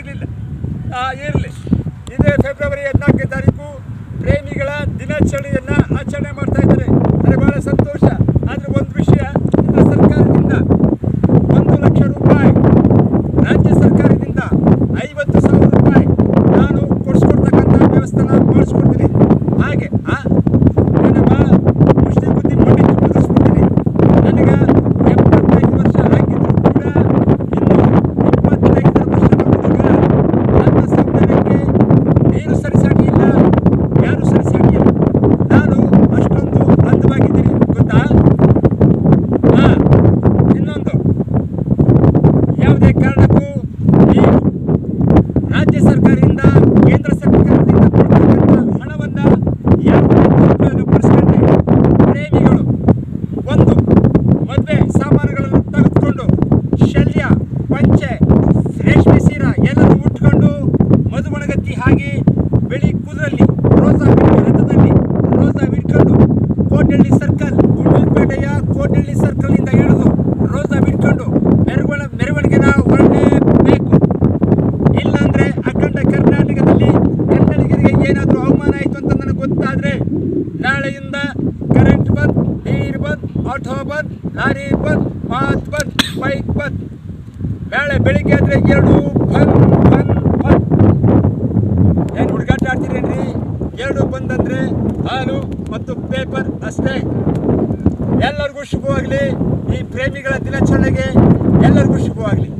ಆಗಲಿಲ್ಲ. ಇರಲಿ, ಇದೇ ಫೆಬ್ರವರಿ 14ನೇ ತಾರೀಕು ಪ್ರೇಮಿಗಳ ದಿನಾಚರಣೆಯನ್ನು ಆಚರಣೆ ಮಾಡ್ತಾ ಇದ್ದಾರೆ. ನನಗೆ ಬಹಳ ಸಂತೋಷ. ಆದರೆ ಒಂದು ವಿಷಯ, ಕೇಂದ್ರ ಸರ್ಕಾರದಿಂದ 1 ಲಕ್ಷ ರೂಪಾಯಿ, ರಾಜ್ಯ ಸರ್ಕಾರದಿಂದ 50,000 ರೂಪಾಯಿ ನಾನು ಕೊಡಿಸ್ಕೊಡ್ತಕ್ಕಂಥ ವ್ಯವಸ್ಥೆನ ಮಾಡಿಸ್ಕೊಡ್ತೀನಿ. ಹಾಗೆ ನಮ್ಮ ಮುಷ್ಟಿ ಬುದ್ಧಿ ಮಂಡಿತು ಮುಗಿಸ್ಬಿಡ್ತೀನಿ. ನನಗೆ 75 ವರ್ಷ ಆಗಿದ್ರು ಕೂಡ ಇನ್ನು 25 ವರ್ಷದ ಹುಡುಗ ನನ್ನ ಸೌಂದರ್ಯಕ್ಕೆ ನೀರು ಸರಿಸಾಗಿಲ್ಲ, ಯಾರು ಸರಿಸಾಗಿಲ್ಲ. ನಾನು ಅಷ್ಟೊಂದು ಅಂದವಾಗಿದ್ದೀನಿ ಗೊತ್ತಾ. ಇನ್ನೊಂದು, ಯಾವುದೇ ಕಾರಣಕ್ಕೂ ನೀವು ರಾಜ್ಯ ಸರ್ಕಾರದಿಂದ ಕೇಂದ್ರ ಸರ್ಕಾರದಿಂದ ಕೊಡ್ತಕ್ಕಂಥ ಹಣವನ್ನು ಯಾವುದೇ ಉಪಯೋಗಪಡಿಸ್ಕೊಂಡೆ ಪ್ರೇಮಿಗಳು ಒಂದು ಮದುವೆ ಸಾಮಾನುಗಳನ್ನು ತೆಗೆದುಕೊಂಡು ಶಲ್ಯ, ಪಂಚೆ, ರೇಷ್ಮೆ ಸೀರೆ ಎಲ್ಲರೂ ಉಟ್ಕೊಂಡು ಮಧುಮಣಗತ್ತಿ ಹಾಗೆ ಬಿಳಿ ಕುದುರಲ್ಲಿ ರಥದಲ್ಲಿ ರೋಸಾ ಬಿಟ್ಕೊಂಡು ಕೋಟಳ್ಳಿ ಸರ್ಕಲ್, ಗುಂಡ್ಲುಪೇಟೆಯ ಕೋಟಳ್ಳಿ ಸರ್ಕಲ್ನಿಂದ ಹಿಡಿದು ರೋಸಾ ಬಿಟ್ಕೊಂಡು ಮೆರವಣಿಗೆನ ಹೊರಡಲೇಬೇಕು. ಇಲ್ಲಾಂದರೆ ಅಖಂಡ ಕರ್ನಾಟಕದಲ್ಲಿ ಕನ್ನಡಿಗರಿಗೆ ಏನಾದರೂ ಅವಮಾನ ಆಯಿತು ಅಂತ ನನಗೆ ಗೊತ್ತಾದರೆ ನಾಳೆಯಿಂದ ಕರೆಂಟ್ ಬಂದ್, ನೀರು ಬಂದ್, ಆಟೋ ಬಂದ್, ಲಾರಿ ಬಂದ್, ಮಾತು ಬಂದ್, ಬೈಕ್ ಬಂದ್. ನಾಳೆ ಬೆಳಿಗ್ಗೆ ಆದರೆ 2 ಬಂದ್ ಬಂದ್ ಬಂದ್. ಏನು ಹುಡುಗಾಟ ಆಡ್ತೀರೇನ್ರಿ? 2 ಬಂದ್ ಅಂದರೆ ಹಾಲು ಮತ್ತು ಪೇಪರ್ ಅಷ್ಟೇ. ಎಲ್ಲರಿಗೂ ಶುಭವಾಗಲಿ. ಈ ಪ್ರೇಮಿಗಳ ದಿನಾಚರಣೆಗೆ ಎಲ್ಲರಿಗೂ ಶುಭವಾಗಲಿ.